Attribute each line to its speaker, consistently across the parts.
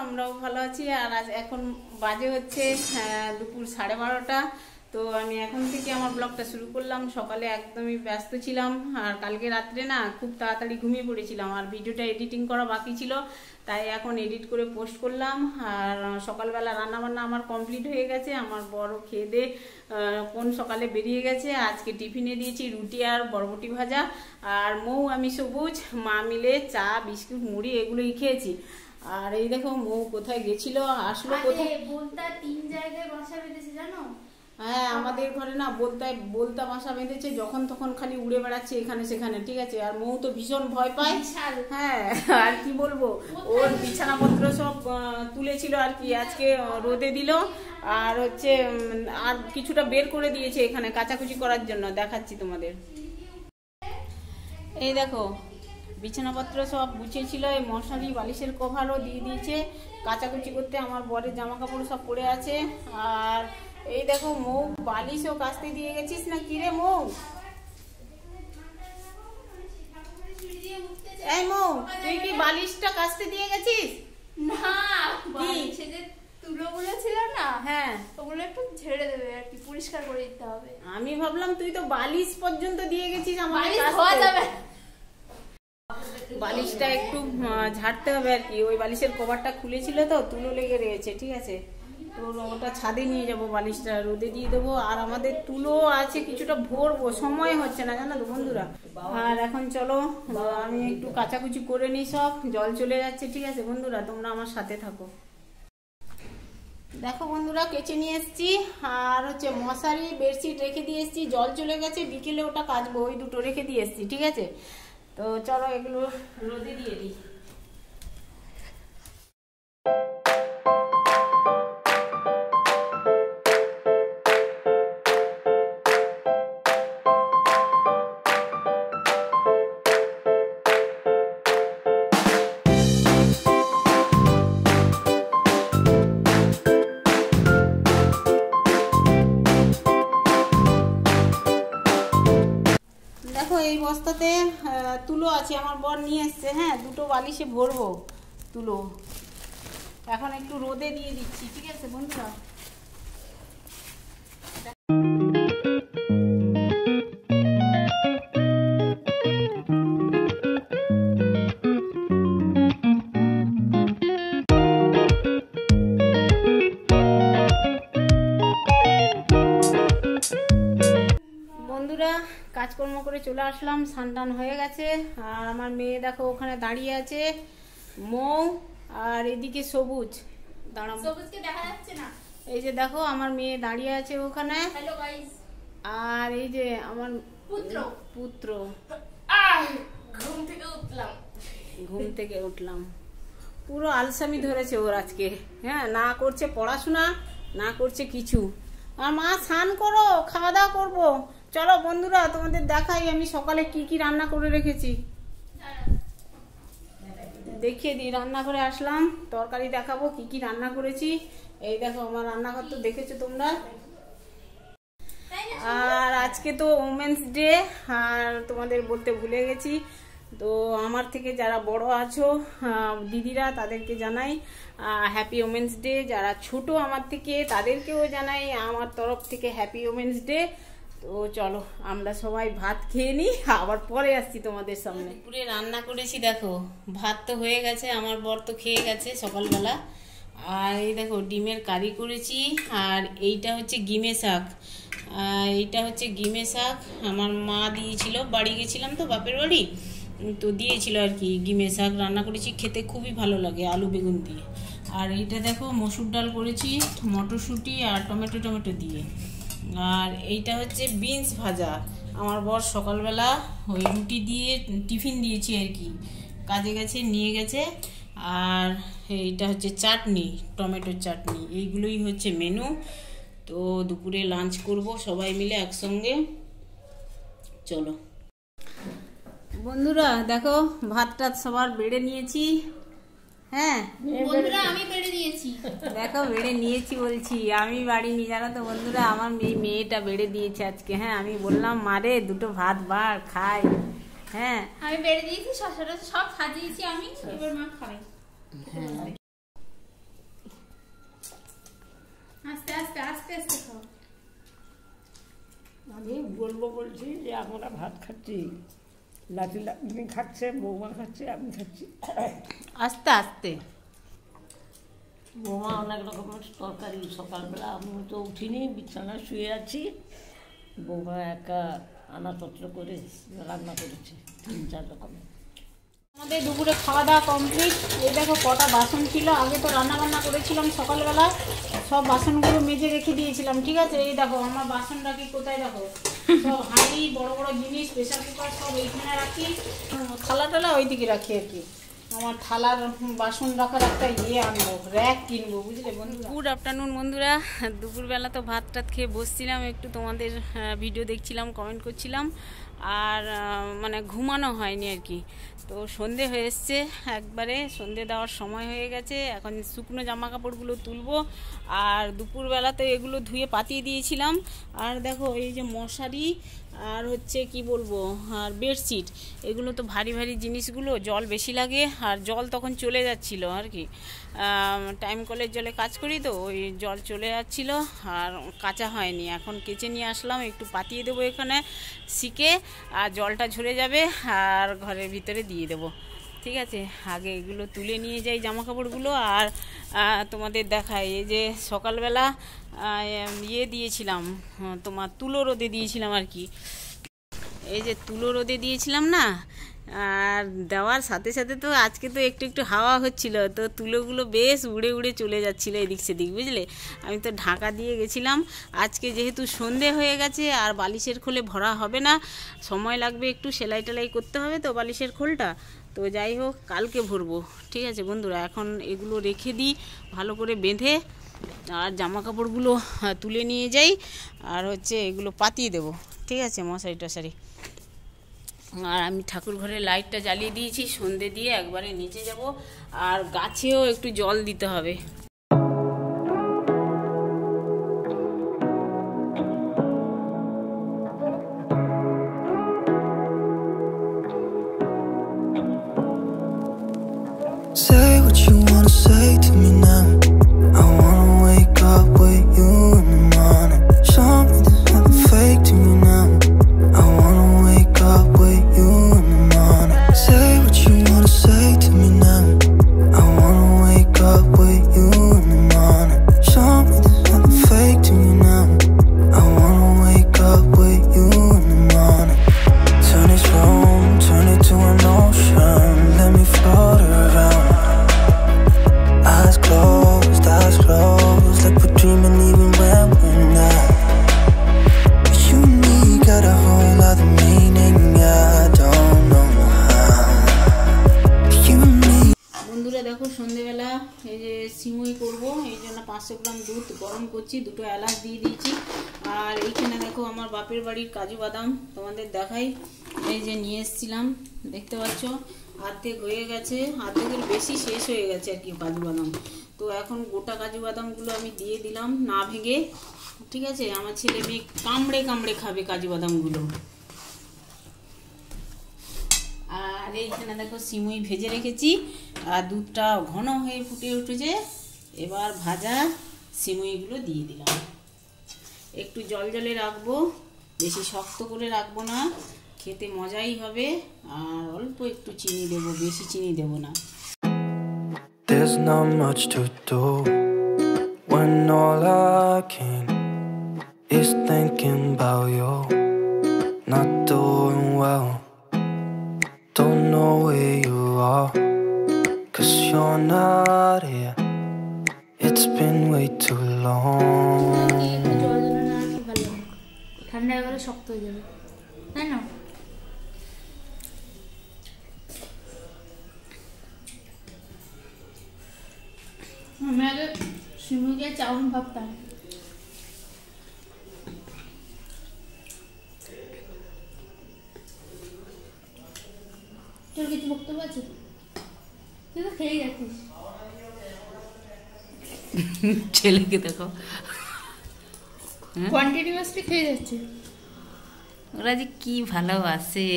Speaker 1: আমরাও ভালো আছি। আর আজ এখন বাজে হচ্ছে দুপুর 12:30। তো আমি এখন থেকে আমার ব্লগটা শুরু করলাম। সকালে একদমই ব্যস্ত ছিলাম, আর কালকে রাত্রে না খুব তাড়াতাড়ি ঘুমিয়ে পড়েছিলাম, আর ভিডিওটা এডিটিং করা বাকি ছিল, তাই এখন এডিট করে পোস্ট করলাম। আর সকালবেলা রান্নাবান্না আমার কমপ্লিট হয়ে গেছে। আমার বড় খেয়ে দিয়ে কোন সকালে বেরিয়ে গেছে। আজকে টিফিনে দিয়েছি রুটি আর বরবটি ভাজা, আর মৌ আমি সবুজ মা মিলে চা বিস্কুট মুড়ি এগুলোই খেয়েছি। আর এই দেখো মৌ কোথায় গেছিল, আসলো কোথায়,
Speaker 2: বলতা 3 জায়গায় বাসা বেঁধেছে জানো।
Speaker 1: হ্যাঁ আমাদের ঘরে না বলতা বাসা বেঁধেছে, যখন তখন খালি উড়ে বেড়াচ্ছে এখানে সেখানে, ঠিক আছে। আর মৌ তো ভীষণ ভয় পায়। হ্যাঁ আর কি বলবো, ওর বিছানাপত্র সব তুলেছিল আর কি, আজকে রোদে দিল। আর হচ্ছে আর কিছুটা বের করে দিয়েছে এখানে কাচাকুচি করার জন্য, দেখাচ্ছি তোমাদের। এই দেখো বিছানাপত্র সব গুছিয়েছিল, এই মশারি বালিশের কভারও দিয়ে দিয়েছে কাচাকুচি করতে। আমার বরের জামা কাপড় সব পড়ে আছে। আর এই দেখো মৌ বালিশও কাচতে দিয়ে গেছিস না কি রে মৌ? এই মৌ তুই কি বালিশটা কাচতে দিয়ে গেছিস?
Speaker 2: না, বালিশে যে তুলোগুলো ছিল না, হ্যাঁ ওগুলো একটু ঝেড়ে দেবে আর কি, পরিষ্কার করে দিতে হবে।
Speaker 1: আমি ভাবলাম তুই তো বালিশ পর্যন্ত দিয়ে গেছিস আমার, বালিশটা একটু ঝাড়তে হবে আর কি। ওই বালিশের কভারটা খুলেছিল তো তুলো লেগে রয়েছে, ঠিক আছে। তো ওটা ছাদে নিয়ে যাব, বালিশটা রোদে দিয়ে দেবো। আর আমাদের তুলো আছে কিছুটা ভরবো, সময় হচ্ছে না জানো তো বন্ধুরা। আর এখন চলো আমি একটু কাচাকুচি করে নিই, সব জল চলে যাচ্ছে, ঠিক আছে বন্ধুরা তোমরা আমার সাথে থাকো। দেখো বন্ধুরা কেচে নিয়ে এসছি, আর হচ্ছে মশারি বেডশিট রেখে দিয়ে এসছি, জল চলে গেছে, বিকেলে ওটা কাচবো, ওই দুটো রেখে দিয়ে এসছি, ঠিক আছে। তো চলো এগুলো রোদে দিয়ে দিই। এই বস্তাতে তুলো আছে, আমার বর নিয়ে এসছে, হ্যাঁ দুটো বালিশে ভরবো তুলো। এখন একটু রোদে দিয়ে দিচ্ছি, ঠিক আছে বন্ধুরা। কাজকর্ম করে চলে আসলাম, স্নান হয়ে গেছে। আর আমার মেয়ে দেখো ওখানে দাঁড়িয়ে আছে, মৌ, আর এদিকে সবুজ। দাঁড়াও,
Speaker 2: সবুজকে দেখা যাচ্ছে না।
Speaker 1: এই যে দেখো আমার মেয়ে দাঁড়িয়ে আছে ওখানে।
Speaker 2: Hello guys.
Speaker 1: আর এই যে আমার পুত্র ঘুম থেকে উঠলাম পুরো আলসামি ধরেছে ওর আজকে। হ্যাঁ না করছে পড়াশোনা, না করছে কিছু। আর মা স্নান করো, খাওয়া দাওয়া করবো। চলো বন্ধুরা তোমাদের দেখাই আমি সকালে কি কি রান্না করে রেখেছি, দেখিয়ে দিই। রান্না করে আসলাম, তরকারি দেখাবো কি কি রান্না করেছি। এই দেখো আমার রান্নাঘর তো দেখেছো তোমরা। আর আজকে তো ওমেন্স ডে, আর তোমাদের বলতে ভুলে গেছি। তো আমার থেকে যারা বড় আছো দিদিরা, তাদেরকে জানাই হ্যাপি ওমেন্স ডে। যারা ছোট আমার থেকে তাদেরকেও জানাই আমার তরফ থেকে হ্যাপি ওমেন্স ডে। তো চলো আমরা সবাই ভাত খেয়ে নিই, আবার পরে আসছি তোমাদের সামনে। দুপুরে রান্না করেছি দেখো, ভাত তো হয়ে গেছে, আমার বর তো খেয়ে গেছে সকালবেলা। আর এই দেখো ডিমের কারি করেছি, আর এইটা হচ্ছে গিমে শাক। এইটা হচ্ছে গিমে শাক আমার মা দিয়েছিল, বাড়ি গেছিলাম তো বাপের বাড়ি, তো দিয়েছিল আর কি। গিমে শাক রান্না করেছি, খেতে খুবই ভালো লাগে আলু বেগুন দিয়ে। আর এইটা দেখো মসুর ডাল করেছি মটরশুঁটি আর টমেটো দিয়ে। আর এইটা হচ্ছে বিনস ভাজা, আমার বর সকালবেলা ওই রুটি দিয়ে টিফিন দিয়েছি আর কি, কাজে গেছে নিয়ে গেছে। আর এইটা হচ্ছে চাটনি, টমেটোর চাটনি। এইগুলোই হচ্ছে মেনু। তো দুপুরে লাঞ্চ করব সবাই মিলে একসঙ্গে। চলো বন্ধুরা দেখো ভাতটা সবার বেড়ে নিয়েছি। হ্যাঁ
Speaker 2: বন্ধুরা আমি বেড়ে দিয়েছি,
Speaker 1: দেখো বেড়ে নিয়েছি বলছি, আমি বাড়িনি জানো তো বন্ধুরা, আমার মেয়েটা বেড়ে দিয়েছে আজকে। হ্যাঁ আমি বললাম মারে দুটো ভাত বার খাই। হ্যাঁ
Speaker 2: আমি বেড়ে দিয়েছি, শসাটা সব সাজিয়েছি আমি, এবার মা খাবে।
Speaker 1: হ্যাঁ
Speaker 2: আস্তে আস্তে আস্তে আস্তে খাও।
Speaker 3: আমি বলবো বলছি যে আমরা ভাত খাচ্ছি, লাঠি লাঠি খাচ্ছে, বৌমা খাচ্ছে, আমি খাচ্ছি
Speaker 1: আস্তে আস্তে।
Speaker 3: বৌমা অনেক রকমের তরকারি, সকালবেলা আমি তো উঠিনি, বিছানায় শুয়ে আছি, বৌমা একা আনাতত্র করে রান্না করেছে 3-4 রকমের।
Speaker 1: আমাদের দুপুরে খাওয়া দাওয়া কমপ্লিট। এই দেখো কটা বাসন ছিল, আগে তো রান্না বান্না করেছিলাম সকালবেলা, সব বাসনগুলো মেজে রেখে দিয়েছিলাম, ঠিক আছে। এই দেখো আমার বাসন রাখি কোথায়, দেখো সব হাঁড়ি, বড় বড় জিনিস, প্রেশার কুকার সব এইখানে রাখি, থালা টালা ওইদিকে রাখি আর কি। আমার থালার বাসন রাখার একটা আনবো, র্যাক কিনবো, বুঝলে বন্ধুরা। গুড আফটারনুন বন্ধুরা, দুপুরবেলা তো ভাত টাত খেয়ে বসছিলাম, একটু তোমাদের ভিডিও দেখছিলাম, কমেন্ট করছিলাম, আর মানে ঘুমানো হয়নি আর কি। তো সন্ধে হয়ে এসছে, একবারে সন্ধে দেওয়ার সময় হয়ে গেছে। এখন শুকনো জামা কাপড়গুলো তুলবো, আর দুপুরবেলাতে এগুলো ধুয়ে পাতিয়ে দিয়েছিলাম। আর দেখো এই যে মশারি আর হচ্ছে কি বলবো, আর বেডশিট, এগুলো তো ভারী ভারী জিনিসগুলো, জল বেশি লাগে, আর জল তখন চলে যাচ্ছিলো আর কি। টাইম কলের জলে কাজ করি তো, ওই জল চলে যাচ্ছিল আর কাচা হয়নি। এখন কেচে নিয়ে আসলাম, একটু পাতিয়ে দেবো এখানে শিখে, আর জলটা ঝরে যাবে আর ঘরের ভিতরে দিয়ে দেবো, ঠিক আছে। আগে এগুলো তুলে নিয়ে যাই জামা কাপড়গুলো, আর তোমাদের দেখাই। এই যে সকালবেলা দিয়েছিলাম, তোমার তুলো রোদে দিয়েছিলাম আর কি। এই যে তুলো রোদে দিয়েছিলাম না, আর দেওয়ার সাথে সাথে তো আজকে তো একটু একটু হাওয়া হচ্ছিল, তো তুলোগুলো বেশ উড়ে উড়ে চলে যাচ্ছিলো এদিক সেদিক, বুঝলে। আমি তো ঢাকা দিয়ে গেছিলাম। আজকে যেহেতু সন্ধে হয়ে গেছে আর বালিশের খোলে ভরা হবে না, সময় লাগবে, একটু সেলাই টেলাই করতে হবে তো বালিশের খোলটা, তো যাই হোক কালকে ভরবো, ঠিক আছে বন্ধুরা। এখন এগুলো রেখে দিই ভালো করে বেঁধে, আর জামা কাপড়গুলো তুলে নিয়ে যাই, আর হচ্ছে এগুলো পাতিয়ে দেবো, ঠিক আছে, মশারি টশারি। আর আমি ঠাকুর ঘরের লাইটটা জ্বালিয়ে দিয়েছি, সন্ধে দিয়ে একবারে নিচে যাব, আর গাছেও একটু জল দিতে হবে।
Speaker 4: Say what you wanna say to me now. I wanna wake up with you in the morning. Show me there's nothing fake to me now. I wanna wake up with you in the morning. Say what you wanna say to me now. I wanna wake up with you in the morning. Show me there's nothing fake to me now. I wanna wake up with you in the morning. Turn this room, turn it to an ocean. Let me float around. Eyes closed, like we're dreaming even when we're not. You and me got a whole other meaning, I don't know how. You and me.
Speaker 1: বন্ধুরা দেখো সন্ধেবেলা এই যে সিমুই করবো, এই জন্য 500 গ্রাম দুধ গরম করছি, 2টো এলাচ দিয়ে দিয়েছি। আর এইখানে দেখো আমার বাপের বাড়ির কাজু বাদাম, তোমাদের দেখাই, এই যে নিয়ে এসেছিলাম, দেখতে পাচ্ছ অর্ধেক হয়ে গেছে, অর্ধেকের বেশি শেষ হয়ে গেছে আর কি কাজু বাদাম। তো এখন গোটা কাজু বাদামগুলো আমি দিয়ে দিলাম, না ভেঙে, ঠিক আছে। আমার ছেলে মেয়ে কামড়ে কামড়ে খাবে কাজু বাদামগুলো। আর এইখানে দেখো সিমুই ভেজে রেখেছি, আর দুধটা ঘন হয়ে ফুটে উঠেছে, এবার ভাজা সিমুইগুলো দিয়ে দিলাম। একটু জল জলে রাখবো, বেশি শক্ত করে রাখবো না, খেতে মজাই হবে। আর অল্প একটু চিনি দেবো, বেশি চিনি দেবো না।
Speaker 4: There's not much to do when all I can is thinking about you. Not doing well, don't know where you are, 'cause you're not here. It's been way too long.
Speaker 2: ঠান্ডা গেলে শক্ত হয়ে যাবে, তাই না? আমি আগে সিমুই দিয়ে চাউমিন ভাবতাম, তোর কিছু বক্তব্য আছে? তুই তো খেয়ে যাচ্ছিস।
Speaker 1: ছেলেকে দেখো
Speaker 2: কোয়ান্টিটি মাছটা খেয়ে যাচ্ছে,
Speaker 1: ওরা যে কি ভালোবাসে।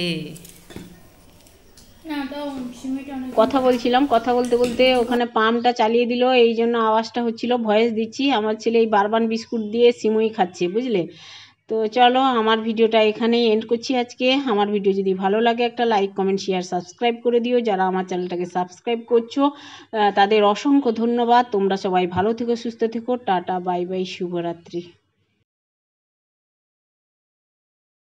Speaker 1: কথা বলছিলাম, কথা বলতে বলতে ওখানে পাম্পটা চালিয়ে দিল, এই জন্য আওয়াজটা হচ্ছিল। ভয়েস দিচ্ছি, আমার ছেলে এই বারবান বিস্কুট দিয়ে সিমুই খাচ্ছে, বুঝলে। তো চলো, আমার ভিডিওটা এখানেই এন্ড করছি আজকে। আমার ভিডিও যদি ভালো লাগে একটা লাইক, কমেন্ট, শেয়ার, সাবস্ক্রাইব করে দিও। যারা আমার চ্যানেলটাকে সাবস্ক্রাইব করছো তাদের অসংখ্য ধন্যবাদ। তোমরা সবাই ভালো থেকো, সুস্থ থেকো। টাটা, বাই বাই, শুভরাত্রি।